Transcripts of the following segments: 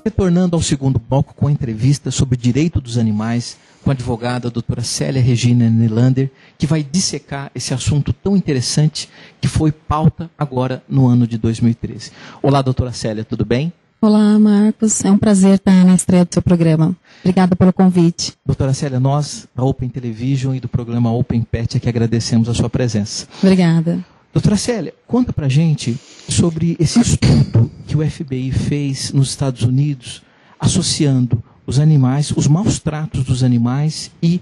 Retornando ao segundo bloco com a entrevista sobre o direito dos animais com a advogada a doutora Célia Regina Nylander, que vai dissecar esse assunto tão interessante que foi pauta agora no ano de 2013. Olá, doutora Célia, tudo bem? Olá, Marcos. É um prazer estar na estreia do seu programa. Obrigada pelo convite. Doutora Célia, nós, da Open Television e do programa Open Pet, é que agradecemos a sua presença. Obrigada. Doutora Célia, conta pra gente sobre esse estudo que o FBI fez nos Estados Unidos, associando os animais, os maus tratos dos animais e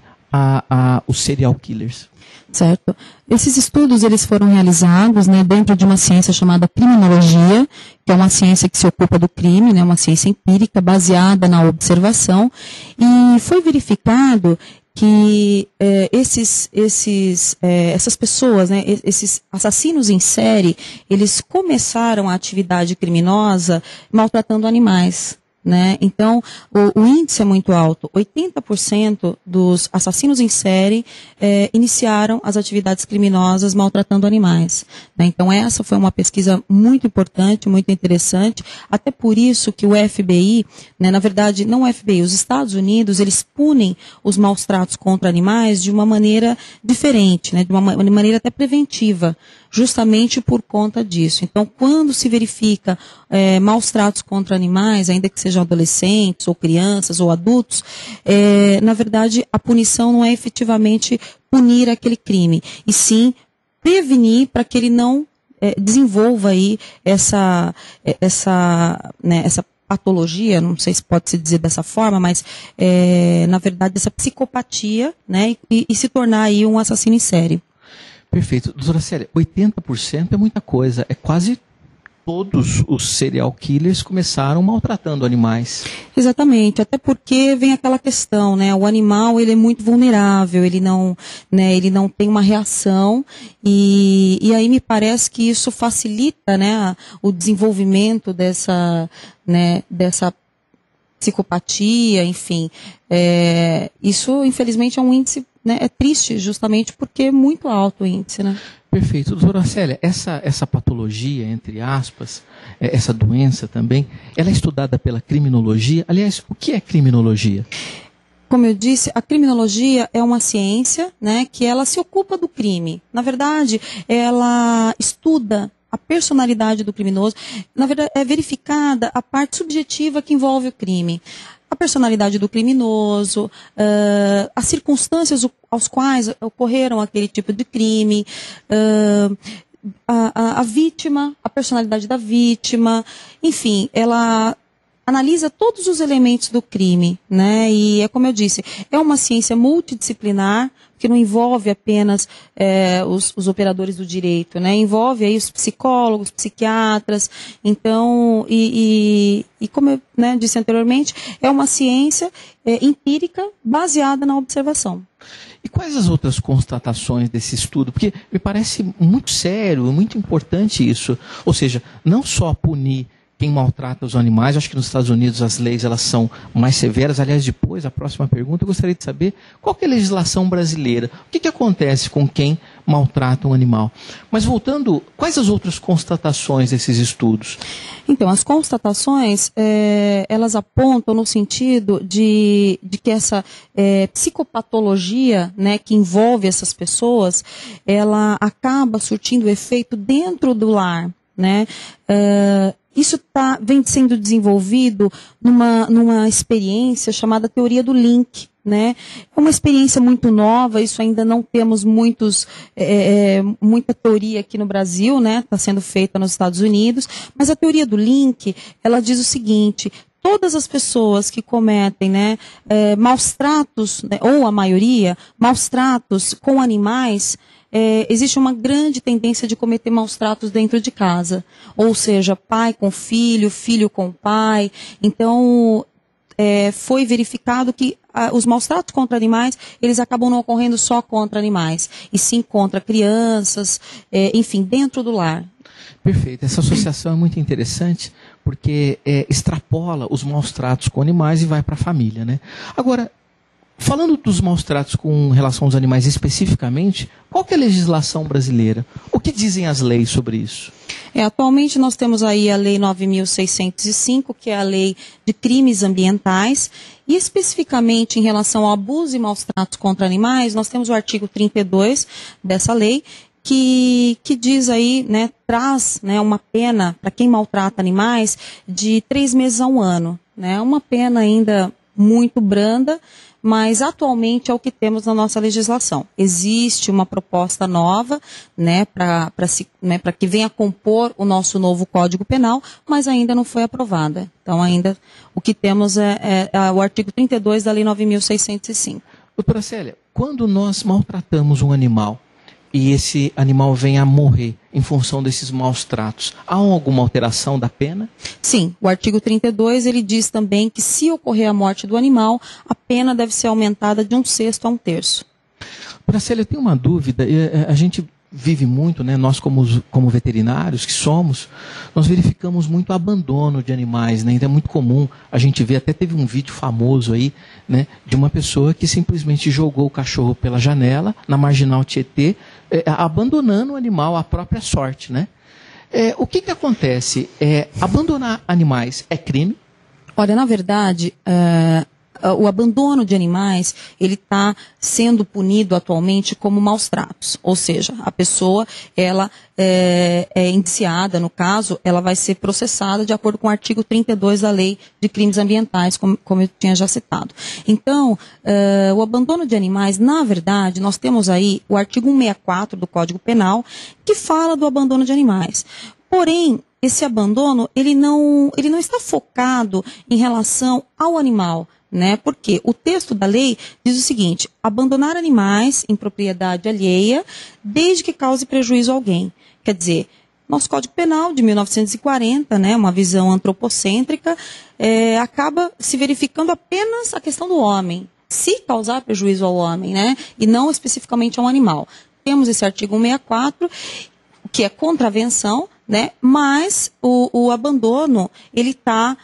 os serial killers. Certo. Esses estudos eles foram realizados, né, dentro de uma ciência chamada criminologia, que é uma ciência que se ocupa do crime, né, uma ciência empírica baseada na observação, e foi verificado que essas pessoas, né, esses assassinos em série, eles começaram a atividade criminosa maltratando animais. Né? Então, o índice é muito alto. 80% dos assassinos em série iniciaram as atividades criminosas maltratando animais. Né? Então, essa foi uma pesquisa muito importante, muito interessante. Até por isso que o FBI, né, na verdade, não o FBI, os Estados Unidos, eles punem os maus tratos contra animais de uma maneira diferente, né, de uma maneira até preventiva, justamente por conta disso. Então, quando se verifica maus tratos contra animais, ainda que sejam adolescentes, ou crianças, ou adultos, na verdade, a punição não é efetivamente punir aquele crime, e sim prevenir para que ele não desenvolva aí essa patologia, não sei se pode se dizer dessa forma, mas na verdade essa psicopatia, né, e se tornar aí um assassino em série. Perfeito. Doutora Célia, 80% é muita coisa. É quase todos os serial killers começaram maltratando animais. Exatamente, até porque vem aquela questão, né? O animal, ele é muito vulnerável, ele não tem uma reação, e aí me parece que isso facilita, né, o desenvolvimento dessa psicopatia, enfim. Isso, infelizmente, é um índice, né, é triste, justamente porque é muito alto o índice, né? Perfeito. Doutora Célia, essa patologia, entre aspas, essa doença também, ela é estudada pela criminologia. Aliás, o que é criminologia? Como eu disse, a criminologia é uma ciência, né, que ela se ocupa do crime. Na verdade, ela estuda a personalidade do criminoso. Na verdade, é verificada a parte subjetiva que envolve o crime. A personalidade do criminoso, as circunstâncias aos quais ocorreram aquele tipo de crime, a vítima, a personalidade da vítima, enfim, ela analisa todos os elementos do crime, né? E é como eu disse, é uma ciência multidisciplinar, que não envolve apenas os operadores do direito, né? Envolve aí os psicólogos, psiquiatras. Então, e como eu, né, disse anteriormente, é uma ciência empírica baseada na observação. E quais as outras constatações desse estudo? Porque me parece muito sério, muito importante isso. Ou seja, não só punir quem maltrata os animais. Acho que nos Estados Unidos as leis elas são mais severas. Aliás, depois, a próxima pergunta, eu gostaria de saber qual que é a legislação brasileira. O que acontece com quem maltrata um animal? Mas voltando, quais as outras constatações desses estudos? Então, as constatações, elas apontam no sentido de que essa psicopatologia, né, que envolve essas pessoas, ela acaba surtindo efeito dentro do lar, né? Isso vem sendo desenvolvido numa experiência chamada teoria do link, né? É uma experiência muito nova, isso ainda não temos muita teoria aqui no Brasil, né? Está sendo feita nos Estados Unidos, mas a teoria do link, ela diz o seguinte: todas as pessoas que cometem, né, maus tratos, né, ou a maioria, maus tratos com animais, existe uma grande tendência de cometer maus tratos dentro de casa. Ou seja, pai com filho, filho com pai. Então, foi verificado que os maus tratos contra animais, eles acabam não ocorrendo só contra animais, e sim contra crianças, enfim, dentro do lar. Perfeito. Essa associação é muito interessante, porque extrapola os maus tratos com animais e vai para a família, né? Agora, falando dos maus tratos com relação aos animais especificamente, qual que é a legislação brasileira? O que dizem as leis sobre isso? Atualmente nós temos aí a Lei 9.605, que é a Lei de Crimes Ambientais, e especificamente em relação ao abuso e maus tratos contra animais, nós temos o artigo 32 dessa lei, que diz aí, né, traz, né, uma pena para quem maltrata animais de 3 meses a 1 ano. Né, uma pena ainda muito branda, mas atualmente é o que temos na nossa legislação. Existe uma proposta nova, né, para que venha compor o nosso novo Código Penal, mas ainda não foi aprovada. Então, ainda o que temos é o artigo 32 da Lei 9.605. Doutora Célia, quando nós maltratamos um animal e esse animal vem a morrer em função desses maus tratos, há alguma alteração da pena? Sim, o artigo 32 ele diz também que se ocorrer a morte do animal, a pena deve ser aumentada de 1/6 a 1/3. Doutora Célia, eu tenho uma dúvida, a gente vive muito, né, nós como veterinários que somos, nós verificamos muito abandono de animais, né, então é muito comum a gente ver, até teve um vídeo famoso aí, né, de uma pessoa que simplesmente jogou o cachorro pela janela, na Marginal Tietê, abandonando o animal à própria sorte, né? O que acontece? Abandonar animais é crime? Olha, na verdade, o abandono de animais, ele está sendo punido atualmente como maus tratos. Ou seja, a pessoa, ela é indiciada, no caso, ela vai ser processada de acordo com o artigo 32 da Lei de Crimes Ambientais, como eu tinha já citado. Então, o abandono de animais, na verdade, nós temos aí o artigo 164 do Código Penal, que fala do abandono de animais. Porém, esse abandono, ele não está focado em relação ao animal, né? Porque o texto da lei diz o seguinte: abandonar animais em propriedade alheia, desde que cause prejuízo a alguém. Quer dizer, nosso Código Penal de 1940, né, uma visão antropocêntrica, acaba se verificando apenas a questão do homem, se causar prejuízo ao homem, né, e não especificamente ao animal. Temos esse artigo 164, que é contravenção, né, mas o abandono, ele está,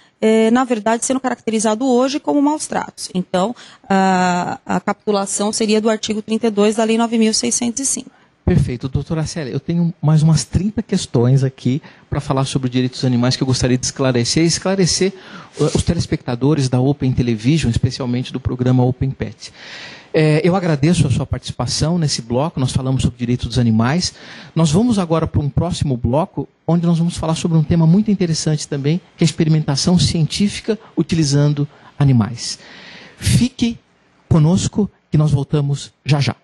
na verdade, sendo caracterizado hoje como maus tratos. Então, a capitulação seria do artigo 32 da Lei 9.605. Perfeito. Doutora Célia, eu tenho mais umas 30 questões aqui para falar sobre o direito dos animais que eu gostaria de esclarecer os telespectadores da Open Television, especialmente do programa Open Pet. Eu agradeço a sua participação nesse bloco, nós falamos sobre o direito dos animais. Nós vamos agora para um próximo bloco, onde nós vamos falar sobre um tema muito interessante também, que é a experimentação científica utilizando animais. Fique conosco que nós voltamos já já.